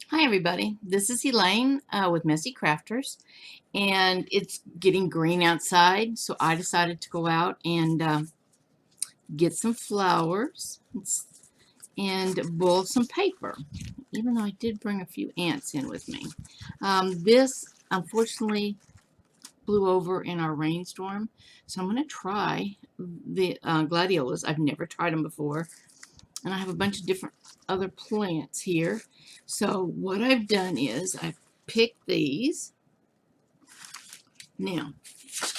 Hi everybody, this is Elaine with Messy Crafters, and it's getting green outside, so I decided to go out and get some flowers and boil some paper, even though I did bring a few ants in with me. This unfortunately blew over in our rainstorm, so I'm going to try the gladiolas. I've never tried them before, and I have a bunch of different other plants here. So what I've done is I've picked these. Now,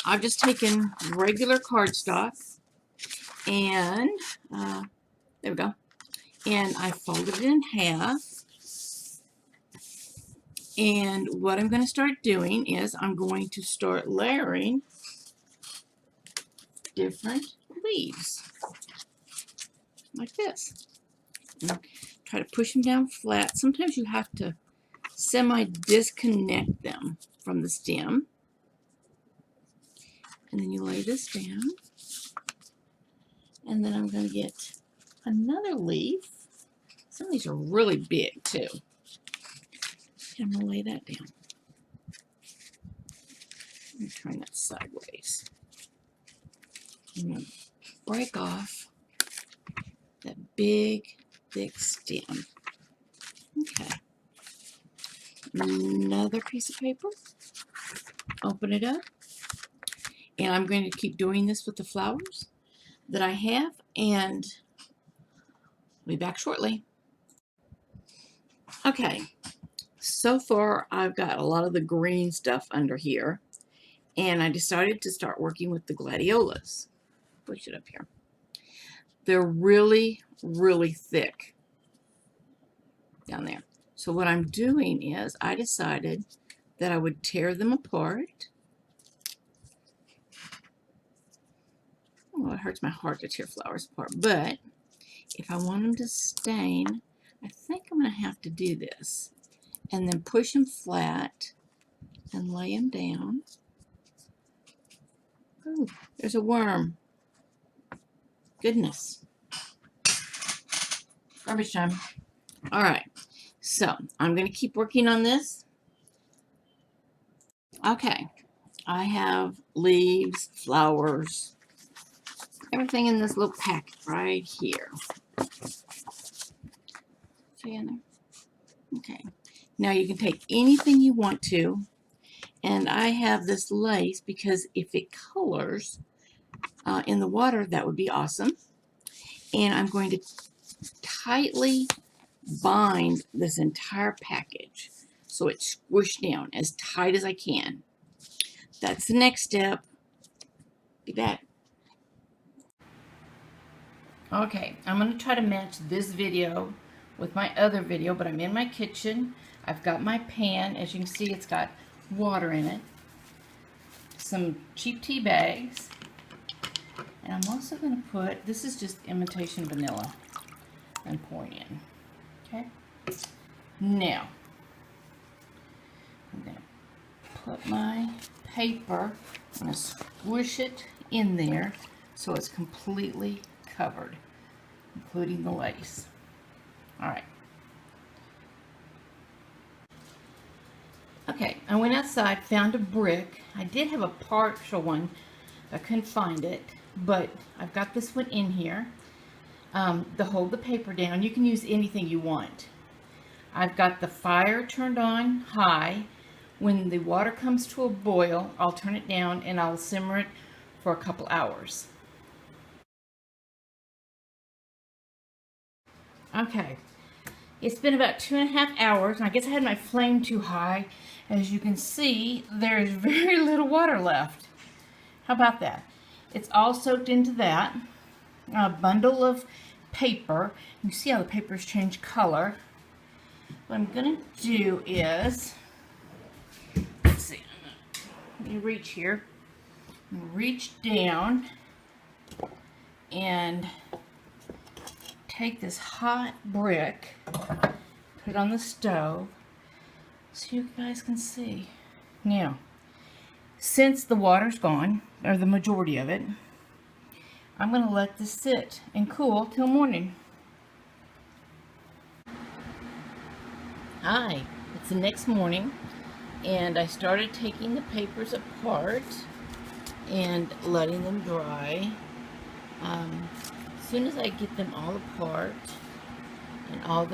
I've just taken regular cardstock and there we go. And I folded it in half. And what I'm going to start doing is I'm going to start layering different leaves like this. And try to push them down flat. Sometimes you have to semi-disconnect them from the stem. And then you lay this down. And then I'm going to get another leaf. Some of these are really big too. And I'm going to lay that down. Let me turn that sideways. I'm going to break off that big, thick stem. Okay. Another piece of paper. Open it up. And I'm going to keep doing this with the flowers that I have, and I'll be back shortly. Okay, so far I've got a lot of the green stuff under here, and I decided to start working with the gladiolas. Push it up here. They're really, really thick down there. So what I'm doing is I decided that I would tear them apart. Oh, it hurts my heart to tear flowers apart, but if I want them to stain, I think I'm going to have to do this. And then push them flat and lay them down. Ooh, there's a worm. Goodness. Garbage time. All right, so I'm going to keep working on this. Okay, I have leaves, flowers, everything in this little packet right here. See in there? Okay. Now you can take anything you want to, and I have this lace because if it colors in the water, that would be awesome. And I'm going to tightly bind this entire package so it's squished down as tight as I can. That's the next step. Be back. Okay, I'm going to try to match this video with my other video, but I'm in my kitchen. I've got my pan. As you can see, it's got water in it. Some cheap tea bags. And I'm also going to put, this is just imitation vanilla I'm pouring in. Okay? Now, I'm going to put my paper, I'm going to squish it in there so it's completely covered, including the lace. All right. Okay, I went outside, found a brick. I did have a partial one. I couldn't find it, but I've got this one in here to hold the paper down. You can use anything you want. I've got the fire turned on high. When the water comes to a boil, I'll turn it down and I'll simmer it for a couple hours. Okay, it's been about 2.5 hours. I guess I had my flame too high. As you can see, there's very little water left. How about that? It's all soaked into that. A bundle of paper. You see how the papers change color. What I'm going to do is, let's see, let me reach here. Reach down and take this hot brick, put it on the stove so you guys can see. Now, since the water's gone, or the majority of it, I'm going to let this sit and cool till morning. Hi, it's the next morning, and I started taking the papers apart and letting them dry. As soon as I get them all apart and all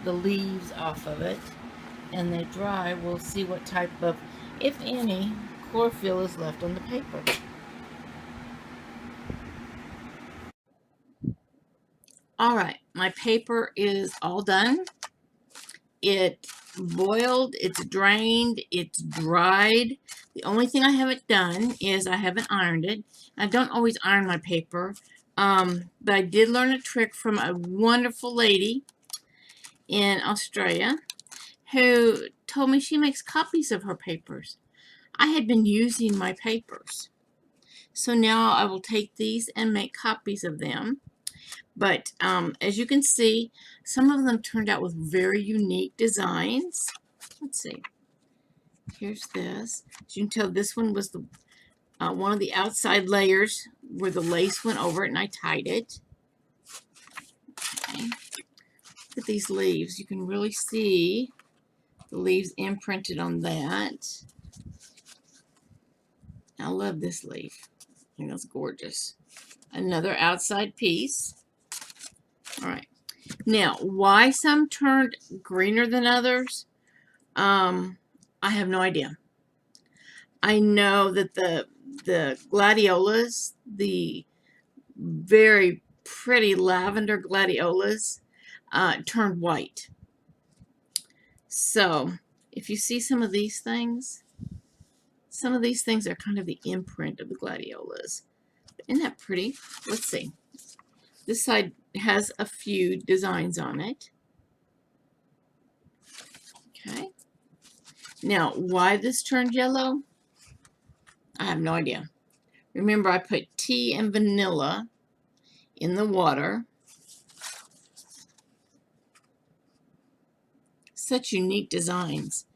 the leaves off of it and they dry, we'll see what type of, if any, chlorophyll is left on the paper. All right, my paper is all done. It boiled, it's drained, it's dried. The only thing I haven't done is I haven't ironed it. I don't always iron my paper, but I did learn a trick from a wonderful lady in Australia who told me she makes copies of her papers. I had been using my papers, so now I will take these and make copies of them. But as you can see, some of them turned out with very unique designs. Let's see. Here's this. As you can tell, this one was the one of the outside layers where the lace went over it, and I tied it. Okay. Look at these leaves. You can really see the leaves imprinted on that. I love this leaf. I think that's gorgeous. Another outside piece. All right. Now, why some turned greener than others? I have no idea. I know that the gladiolas, the very pretty lavender gladiolas, turned white. So if you see some of these things are kind of the imprint of the gladiolas. Isn't that pretty? Let's see. This side has a few designs on it. Okay. Now, why this turned yellow? I have no idea. Remember, I put tea and vanilla in the water. Such unique designs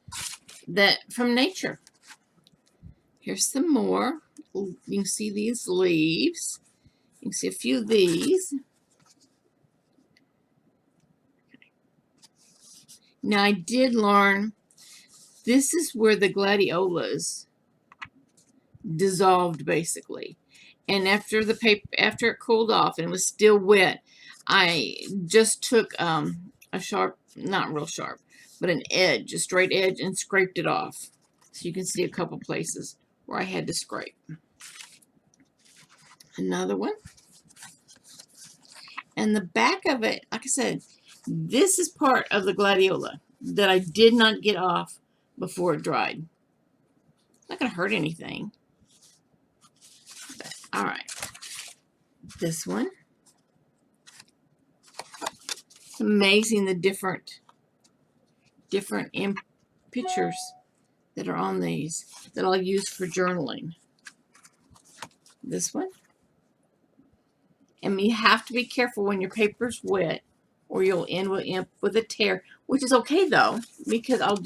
that from nature. Here's some more. You can see these leaves. You can see a few of these. Now, I did learn this is where the gladiolas dissolved, basically. And after the paper, after it cooled off and it was still wet, I just took a sharp, not real sharp, but an edge, a straight edge, and scraped it off. So you can see a couple places where I had to scrape. Another one. And the back of it, like I said, this is part of the gladiola that I did not get off before it dried. Not going to hurt anything. But, all right. This one. It's amazing the different pictures that are on these that I'll use for journaling. This one. And you have to be careful when your paper's wet or you'll end with a tear, which is okay though, because I'll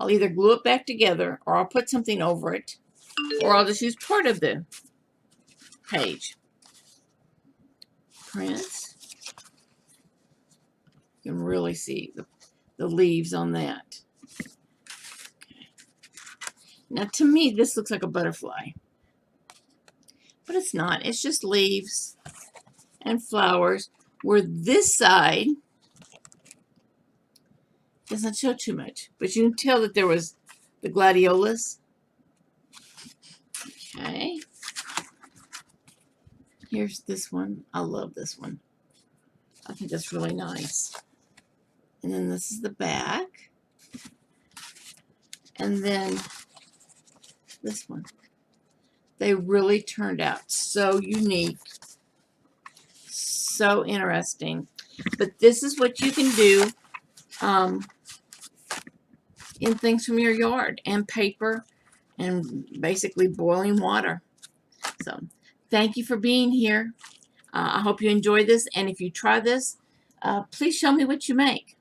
either glue it back together or I'll put something over it or I'll just use part of the page. Prints. You can really see the leaves on that. Okay. Now to me, this looks like a butterfly. But it's not. It's just leaves and flowers, where this side doesn't show too much. But you can tell that there was the gladiolas. Okay. Here's this one. I love this one. I think that's really nice. And then this is the back. And then this one. They really turned out so unique, so interesting. But this is what you can do in things from your yard and paper and basically boiling water. So thank you for being here. I hope you enjoy this. And if you try this, please show me what you make.